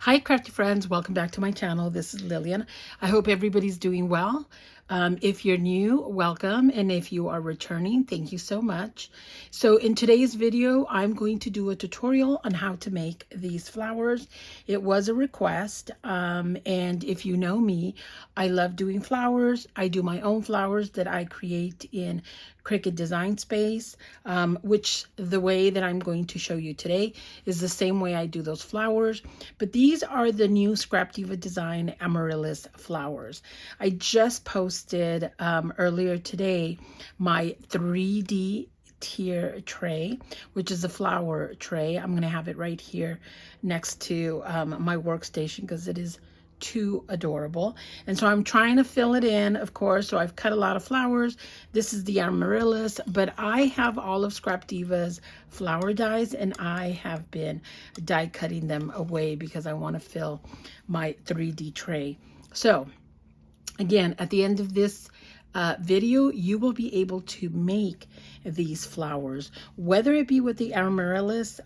Hi, crafty friends. Welcome back to my channel. This is Lillian. I hope everybody's doing well. If you're new, welcome. And if you are returning, thank you so much. So in today's video, I'm going to do a tutorial on how to make these flowers. It was a request. And if you know me, I love doing flowers. I do my own flowers that I create in Cricut Design Space, which the way that I'm going to show you today is the same way I do those flowers. But these are the new Scrap Diva Design Amaryllis flowers. I just posted earlier today my 3D tier tray, which is a flower tray. I'm going to have it right here next to my workstation because it is too adorable. And so I'm trying to fill it in, of course. So I've cut a lot of flowers. This is the Amaryllis, but I have all of Scrap Diva's flower dies, and I have been die cutting them away because I want to fill my 3D tray. So again, at the end of this video, you will be able to make these flowers, whether it be with the Amaryllis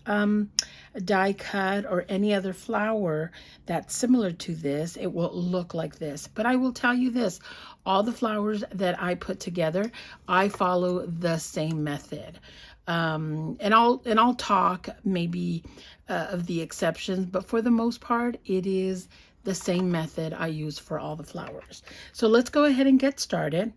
die cut or any other flower that's similar to this. It will look like this. But I will tell you this, all the flowers that I put together, I follow the same method. And I'll talk maybe of the exceptions, but for the most part, it is the same method I use for all the flowers. So let's go ahead and get started.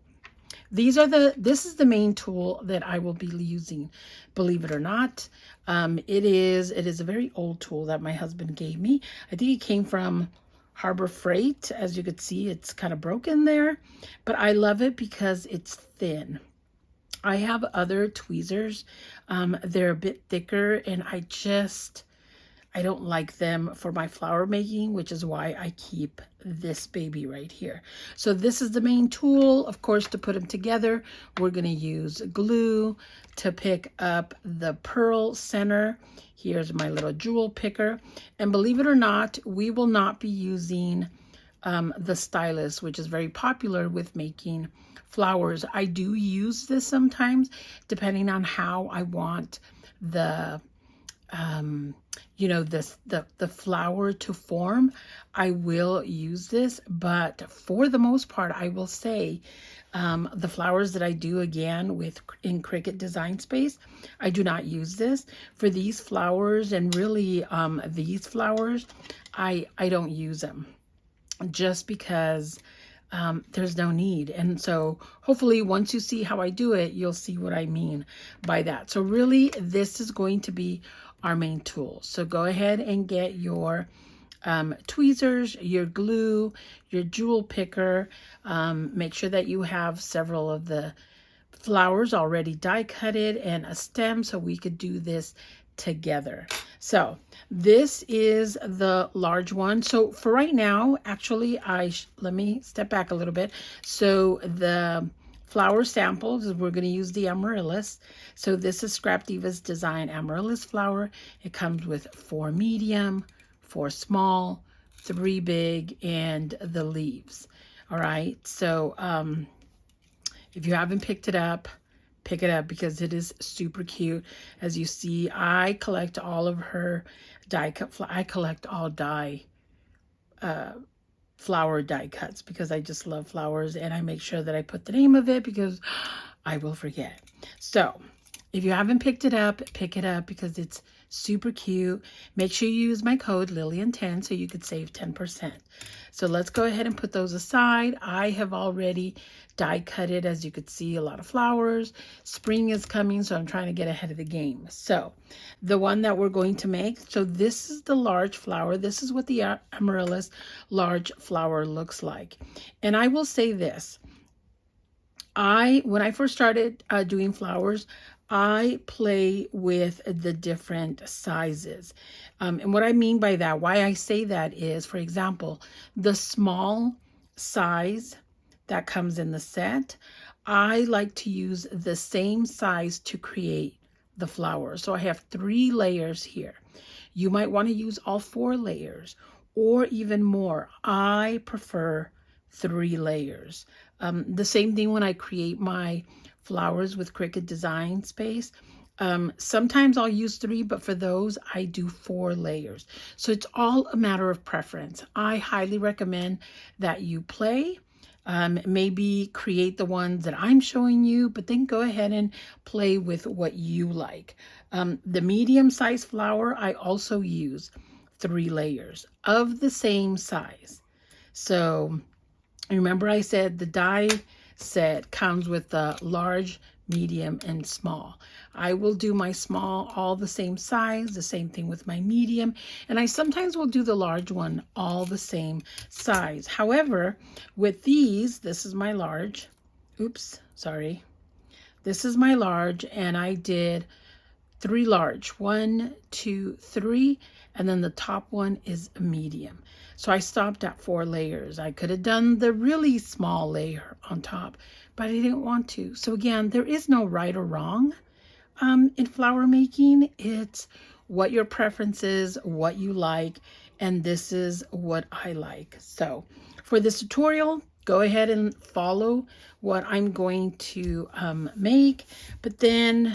This is the main tool that I will be using, believe it or not. It is a very old tool that my husband gave me. I think it came from Harbor Freight. As you could see, it's kind of broken there, but I love it because it's thin. I have other tweezers. They're a bit thicker, and I don't like them for my flower making, which is why I keep this baby right here. So this is the main tool. Of course, to put them together, we're going to use glue to pick up the pearl center. Here's my little jewel picker. And believe it or not, we will not be using the stylus, which is very popular with making flowers. I do use this sometimes, depending on how I want the you know, the flower to form. I will use this, but for the most part, I will say the flowers that I do again in Cricut Design Space, I do not use this. For these flowers and really these flowers, I don't use them just because there's no need. And so hopefully once you see how I do it, you'll see what I mean by that. So really, this is going to be our main tool. So go ahead and get your tweezers, your glue, your jewel picker. Make sure that you have several of the flowers already die cutted and a stem so we could do this together. So this is the large one. So for right now, actually, let me step back a little bit. So the flower samples, we're going to use the Amaryllis. So this is Scrap Diva's Design Amaryllis flower. It comes with 4 medium, 4 small, 3 big, and the leaves. All right. So if you haven't picked it up, pick it up because it is super cute. As you see, I collect all of her die cut. I collect all flower die cuts because I just love flowers, and I make sure that I put the name of it because I will forget. So if you haven't picked it up, pick it up because it's super cute. Make sure you use my code Lillian10 so you could save 10%. So let's go ahead and put those aside. I have already die cut it. As you could see, a lot of flowers. Spring is coming, so I'm trying to get ahead of the game. So the one that we're going to make, so this is the large flower. This is what the Amaryllis large flower looks like. And I will say this. When I first started doing flowers, I play with the different sizes. And what I mean by that, why I say that is, for example, the small size that comes in the set, I like to use the same size to create the flower. So I have 3 layers here. You might want to use all 4 layers or even more. I prefer 3 layers. The same thing when I create my flowers with Cricut Design Space. Sometimes I'll use 3, but for those I do 4 layers. So it's all a matter of preference. I highly recommend that you play. Maybe create the ones that I'm showing you, but then go ahead and play with what you like. The medium-sized flower, I also use 3 layers of the same size. So remember I said the die set comes with the large, medium, and small. I will do my small all the same size, the same thing with my medium, and I sometimes will do the large one all the same size. However, with these, this is my large. Oops, sorry. This is my large, and I did 3 large. 1, 2, 3, and then the top one is a medium. So I stopped at 4 layers. I could have done the really small layer on top, but I didn't want to. So again, there is no right or wrong in flower making. It's what your preference is, what you like, and this is what I like. So for this tutorial, go ahead and follow what I'm going to make, but then,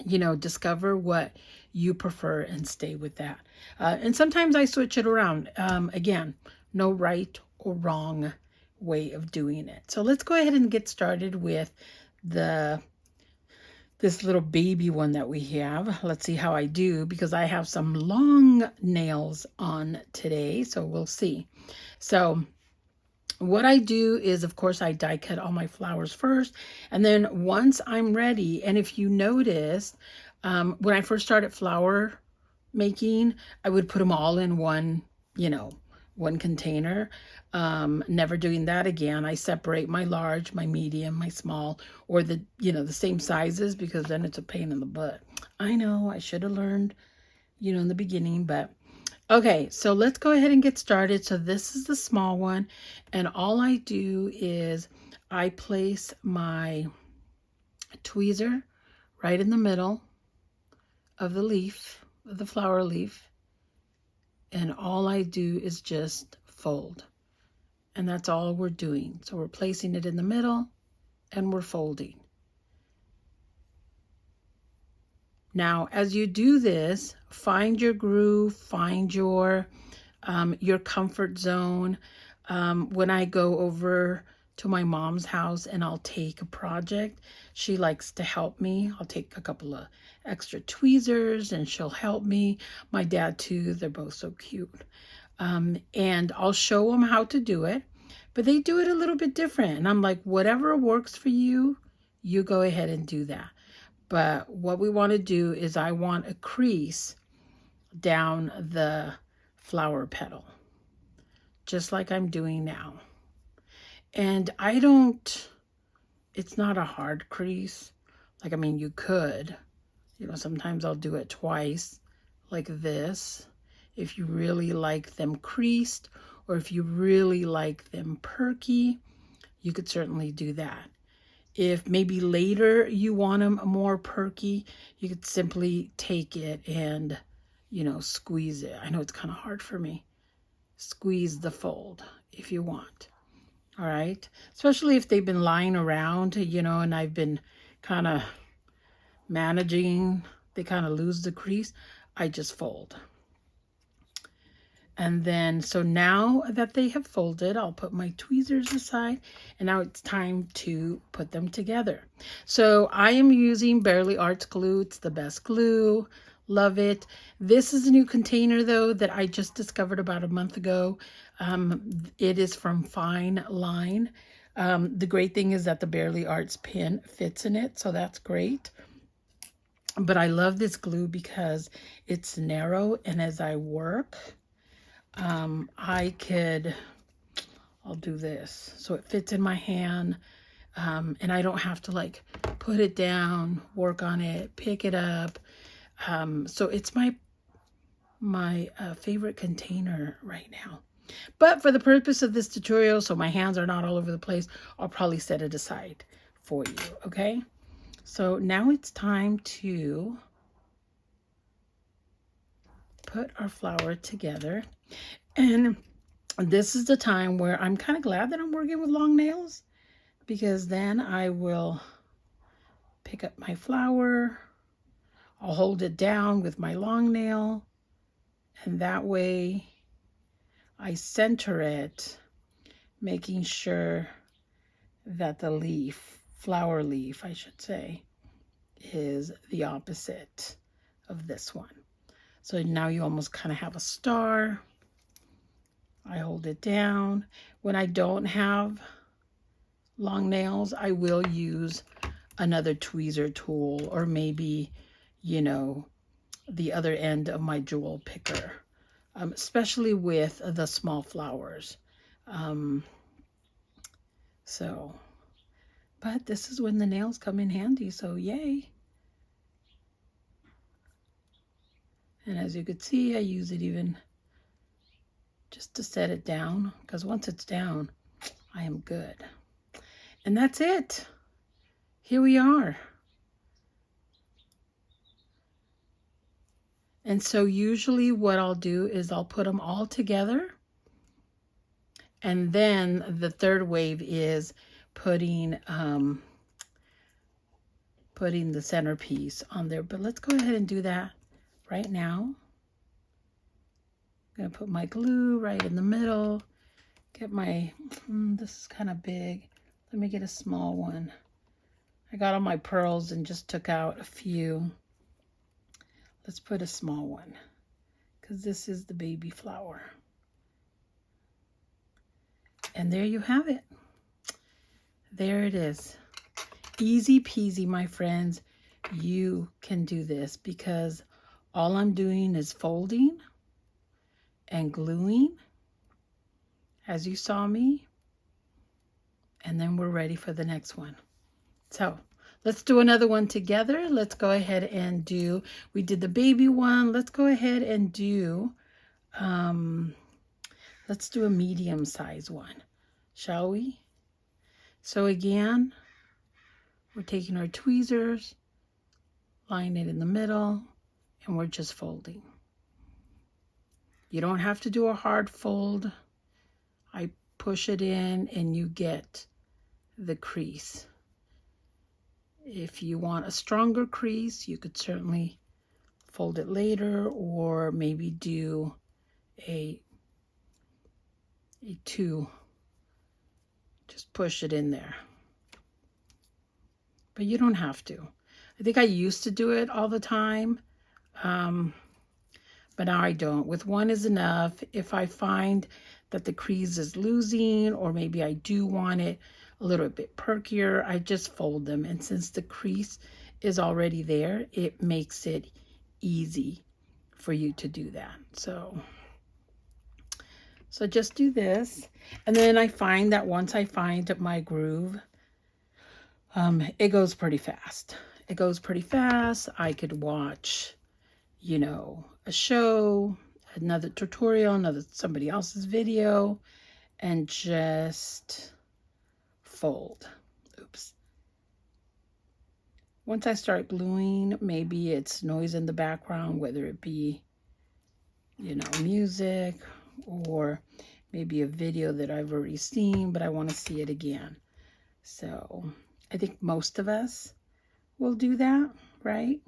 you know, discover what you prefer and stay with that. And sometimes I switch it around. Again, no right or wrong way of doing it. So let's go ahead and get started with this little baby one that we have. Let's see how I do, because I have some long nails on today, so we'll see. So what I do is, of course, I die cut all my flowers first, and then once I'm ready, and if you noticed, when I first started flower making, I would put them all in one, you know, one container. Never doing that again. I separate my large, my medium, my small, or the, you know, the same sizes, because then it's a pain in the butt. I know I should have learned, you know, in the beginning, but okay, so let's go ahead and get started. So this is the small one, and all I do is I place my tweezer right in the middle of the leaf, of the flower leaf, and all I do is just fold. And that's all we're doing. So we're placing it in the middle and we're folding. Now, as you do this, find your groove, find your comfort zone. When I go over to my mom's house and I'll take a project, she likes to help me. I'll take a couple of extra tweezers and she'll help me. My dad too, they're both so cute. And I'll show them how to do it, but they do it a little bit different. And I'm like, whatever works for you, you go ahead and do that. But what we want to do is I want a crease down the flower petal, just like I'm doing now. And I don't, it's not a hard crease. Like, I mean, you could, you know, sometimes I'll do it twice like this. If you really like them creased, or if you really like them perky, you could certainly do that. If maybe later you want them more perky, you could simply take it and, you know, squeeze it. I know it's kind of hard for me. Squeeze the fold if you want. All right. Especially if they've been lying around, you know, and I've been kind of managing, they kind of lose the crease. I just fold. And then, so now that they have folded, I'll put my tweezers aside, and now it's time to put them together. So I am using Barely Arts glue. It's the best glue. Love it. This is a new container, though, that I just discovered about a month ago. It is from Fomeline. The great thing is that the Barely Arts pin fits in it, so that's great. But I love this glue because it's narrow, and as I work, I'll do this so it fits in my hand, and I don't have to like put it down, work on it, pick it up. So it's my favorite container right now. But for the purpose of this tutorial, so my hands are not all over the place, I'll probably set it aside for you, okay? So now it's time to put our flower together. And this is the time where I'm kind of glad that I'm working with long nails, because then I will pick up my flower I'll hold it down with my long nail, and that way I center it, making sure that the leaf, flower leaf, I should say, is the opposite of this one. So now you almost kind of have a star. I hold it down. When I don't have long nails, I will use another tweezer tool, or maybe, you know, the other end of my jewel picker, especially with the small flowers. But this is when the nails come in handy, so yay. And as you could see, I use it even just to set it down, because once it's down, I am good. And that's it. Here we are. And so usually what I'll do is I'll put them all together. And then the third wave is putting the centerpiece on there. But let's go ahead and do that right now. I'm going to put my glue right in the middle. Get my, this is kind of big. Let me get a small one. I got all my pearls and just took out a few. Let's put a small one, because this is the baby flower. And there you have it. There it is. Easy peasy, my friends. You can do this, because all I'm doing is folding and gluing, as you saw me. And then we're ready for the next one. So let's do another one together. Let's go ahead and do, we did the baby one. Let's go ahead and do, let's do a medium size one, shall we? So again, we're taking our tweezers, line it in the middle, and we're just folding. You don't have to do a hard fold. I push it in and you get the crease. If you want a stronger crease, you could certainly fold it later, or maybe do a two. Just push it in there. But you don't have to. I think I used to do it all the time, but now I don't. With one is enough. If I find that the crease is losing, or maybe I do want it a little bit perkier, I just fold them. And since the crease is already there, it makes it easy for you to do that. So just do this. And then I find that once I find my groove, it goes pretty fast. It goes pretty fast. I could watch, you know, a show, another tutorial, somebody else's video, and just fold. Oops. Once I start gluing, maybe it's noise in the background, whether it be, you know, music, or maybe a video that I've already seen, but I want to see it again. So I think most of us will do that, right?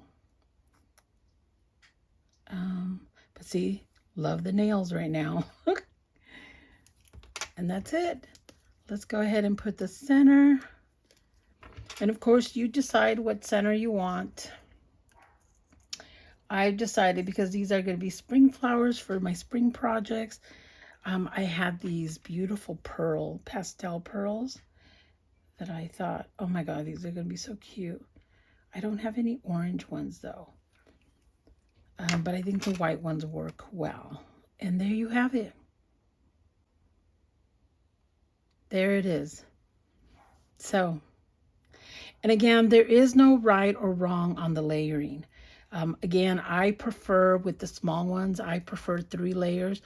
But see, love the nails right now. And that's it. Let's go ahead and put the center. And of course, you decide what center you want. I've decided, because these are going to be spring flowers for my spring projects, I had these beautiful pastel pearls that I thought, oh my God, these are going to be so cute. I don't have any orange ones though. But I think the white ones work well. And there you have it. There it is. So, and again, there is no right or wrong on the layering. Again, I prefer, with the small ones, I prefer 3 layers.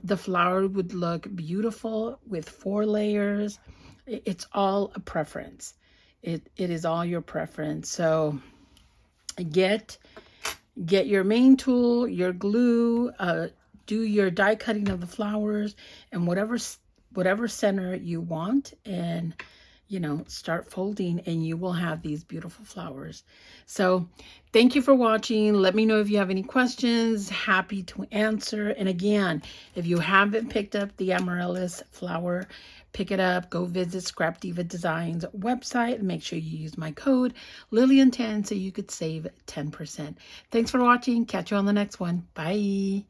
The flower would look beautiful with 4 layers. It's all a preference. It is all your preference. So get your main tool, your glue, do your die cutting of the flowers, and whatever center you want, and you know, start folding and you will have these beautiful flowers. So thank you for watching. Let me know if you have any questions. Happy to answer. And again, if you haven't picked up the Amaryllis flower, pick it up. Go visit Scrap Diva Designs website. Make sure you use my code Lillian10 so you could save 10%. Thanks for watching. Catch you on the next one. Bye.